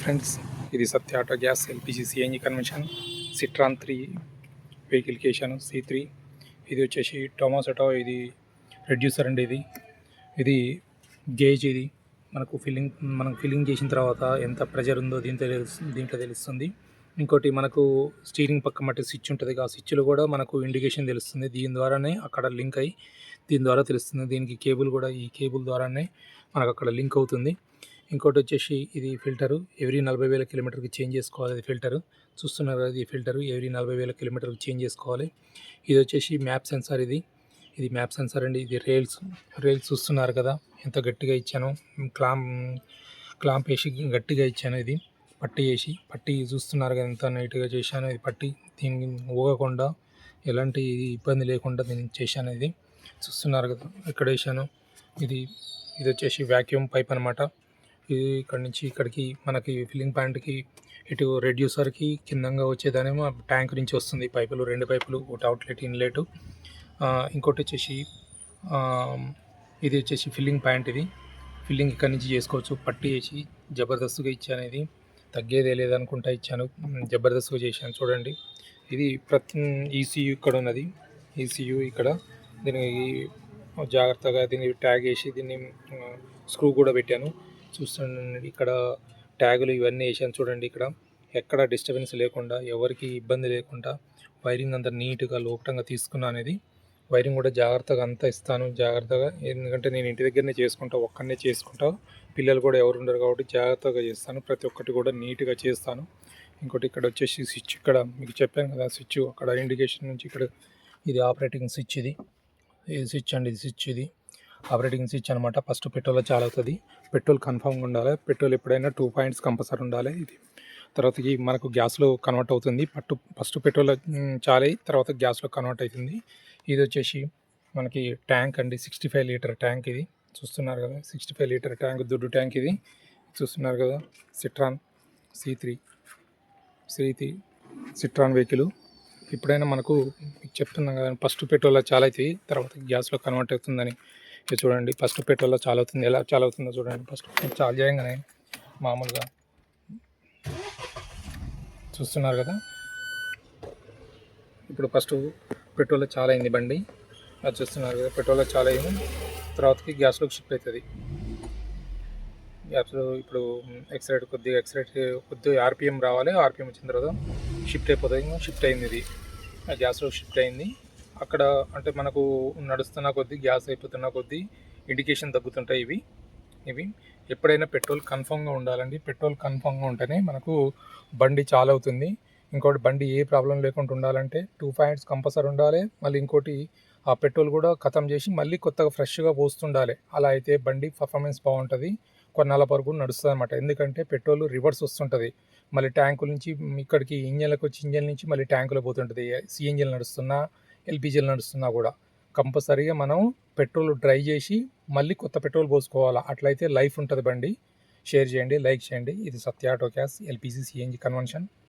Friends, ఇది Satya auto gas LPG CNG conversion Citroen 3 vehicle కేషన్ C3. ఇది వచ్చేసి థామస్ ఆటో. ఇది రెడ్యూసర్ అండి. ఇది గేజ్. ఇది మనం ఫిల్లింగ్ చేసిన తర్వాత ఎంత ప్రెజర్ ఉందో దీంట్లో తెలుస్తుంది. ఇంకోటి మనకు స్టీరింగ్ పక్క మట్టి స్విచ్ ఉంటుంది. ఆ స్విచ్లో కూడా మనకు ఇండికేషన్ తెలుస్తుంది. దీని ద్వారానే అక్కడ లింక్ అయ్యి దీని ద్వారా తెలుస్తుంది. దీనికి కేబుల్ కూడా ఈ కేబుల్ ద్వారానే మనకు అక్కడ లింక్ అవుతుంది. ఇంకోటి వచ్చేసి ఇది ఫిల్టరు. ఎవ్రీ 40,000 కిలోమీటర్కి చేంజ్ చేసుకోవాలి. ఇది ఫిల్టరు చూస్తున్నారు కదా. ఈ ఫిల్టరు ఎవ్రీ 40,000 కిలోమీటర్కి చేంజ్ చేసుకోవాలి. ఇది వచ్చేసి మ్యాప్ సెన్సార్. ఇది మ్యాప్ సెన్సార్ అండి. ఇది రైల్స్ చూస్తున్నారు కదా ఎంత గట్టిగా ఇచ్చాను. క్లాంప్ వేసి గట్టిగా ఇచ్చాను. ఇది పట్టి చూస్తున్నారు కదా ఎంత నీట్గా చేశాను. ఇది పట్టి దీన్ని ఊగకుండా ఎలాంటి ఇబ్బంది లేకుండా దీన్ని చేశాను. ఇది చూస్తున్నారు కదా ఇక్కడ వేసాను. ఇది వచ్చేసి వ్యాక్యూమ్ పైప్ అనమాట. ఇది ఇక్కడ నుంచి ఇక్కడికి మనకి ఫిల్లింగ్ పాయింట్కి ఇటు రెడ్యూసర్కి కిందంగా వచ్చేదానేమో ట్యాంక్ నుంచి వస్తుంది. పైపులు 2 పైపులు, ఒకటి అవుట్లెట్ ఇన్లెట్. ఇంకోటి వచ్చేసి ఇది వచ్చేసి ఫిల్లింగ్ పాయింట్. ఇది ఫిల్లింగ్ ఇక్కడి నుంచి చేసుకోవచ్చు. పట్టి వేసి జబర్దస్త్గా ఇచ్చాను. ఇది తగ్గేదే లేదనుకుంటా ఇచ్చాను. జబర్దస్త్గా చేశాను చూడండి. ఇది ECU ఇక్కడ ఉన్నది. ECU ఇక్కడ దీనికి జాగ్రత్తగా దీన్ని ట్యాగ్ వేసి దీన్ని స్క్రూ కూడా పెట్టాను. చూస్తుండండి ఇక్కడ ట్యాగులు ఇవన్నీ వేసాను చూడండి. ఇక్కడ ఎక్కడ డిస్టర్బెన్స్ లేకుండా ఎవరికి ఇబ్బంది లేకుండా వైరింగ్ అంతా నీట్గా లోపటంగా తీసుకున్నాను. ఇది వైరింగ్ కూడా జాగ్రత్తగా అంతా ఇస్తాను జాగ్రత్తగా. ఎందుకంటే నేను ఇంటి దగ్గరనే ఒక్కనే చేసుకుంటా. పిల్లలు కూడా ఎవరు ఉండరు కాబట్టి జాగ్రత్తగా చేస్తాను. ప్రతి ఒక్కటి కూడా నీట్గా చేస్తాను. ఇంకోటి ఇక్కడ వచ్చేసి స్విచ్. ఇక్కడ మీకు చెప్పాను కదా స్విచ్ అక్కడ ఇండికేషన్ నుంచి ఇక్కడ ఇది ఆపరేటింగ్ స్విచ్. ఇది స్విచ్ అండి. ఇది ఆపరేటింగ్ స్విచ్ అనమాట. ఫస్ట్ పెట్రోల్లో చాలా అవుతుంది. పెట్రోల్ కన్ఫామ్గా ఉండాలి. పెట్రోల్ ఎప్పుడైనా 2 పాయింట్స్ కంపల్సరీ ఉండాలి. ఇది తర్వాత మనకు గ్యాస్లో కన్వర్ట్ అవుతుంది. ఫస్ట్ పెట్రోల్ చాలై తర్వాత గ్యాస్లో కన్వర్ట్ అవుతుంది. ఇది వచ్చేసి మనకి ట్యాంక్ అండి. 65 లీటర్ ట్యాంక్. ఇది చూస్తున్నారు కదా 65 లీటర్ ట్యాంక్, దొడ్డు ట్యాంక్. ఇది చూస్తున్నారు కదా సిట్రాన్ C3 సిట్రాన్ వెహికల్. ఎప్పుడైనా మనకు చెప్తున్నాం కదా ఫస్ట్ పెట్రోల్లో చాలా అవుతుంది తర్వాత గ్యాస్లో కన్వర్ట్ అవుతుందని. ఇది చూడండి ఫస్ట్ పెట్రోల్లో చాలా అవుతుంది. ఎలా చాలా అవుతుందో చూడండి. ఫస్ట్ చాలు చేయగానే మామూలుగా చూస్తున్నారు కదా. ఇప్పుడు ఫస్ట్ పెట్రోల్లో చాలా అయింది బండి. అది చూస్తున్నారు కదా పెట్రోల్లో చాలా అయింది. తర్వాతకి గ్యాస్లోకి షిఫ్ట్ అవుతుంది. గ్యాస్లో ఇప్పుడు కొద్దిగా RPM రావాలి. RPM వచ్చిన తర్వాత షిఫ్ట్ అయిపోతుంది. షిఫ్ట్ అయింది. ఇది గ్యాస్లో షిఫ్ట్ అయింది. అక్కడ అంటే మనకు నడుస్తున్న కొద్దీ గ్యాస్ అయిపోతున్న కొద్దీ ఇండికేషన్ తగ్గుతుంటాయి. ఇవి ఎప్పుడైనా పెట్రోల్ కన్ఫామ్గా ఉండాలండి. పెట్రోల్ కన్ఫామ్గా ఉంటేనే మనకు బండి చాలా అవుతుంది. ఇంకోటి బండి ఏ ప్రాబ్లం లేకుండా ఉండాలంటే 2 పాయింట్స్ కంపల్సరీ ఉండాలి. మళ్ళీ ఇంకోటి ఆ పెట్రోల్ కూడా ఖతం చేసి మళ్ళీ కొత్తగా ఫ్రెష్గా పోస్తుండాలి. అలా అయితే బండి పర్ఫార్మెన్స్ బాగుంటుంది. కొన్నాళ్ళ వరకు నడుస్తుంది అనమాట. ఎందుకంటే పెట్రోల్ రివర్స్ వస్తుంటుంది. మళ్ళీ ట్యాంకుల నుంచి ఇక్కడికి ఇంజన్లకు వచ్చి ఇంజన్ నుంచి మళ్ళీ ట్యాంకులో పోతుంటుంది. CNGలు నడుస్తున్నా LPGలు నడుస్తున్నా కూడా కంపల్సరీగా మనం పెట్రోల్ డ్రై చేసి మళ్ళీ కొత్త పెట్రోల్ పోసుకోవాలి. అట్లయితే లైఫ్ ఉంటుంది బండి. షేర్ చేయండి, లైక్ చేయండి. ఇది Satya auto gas LPG CNG convention.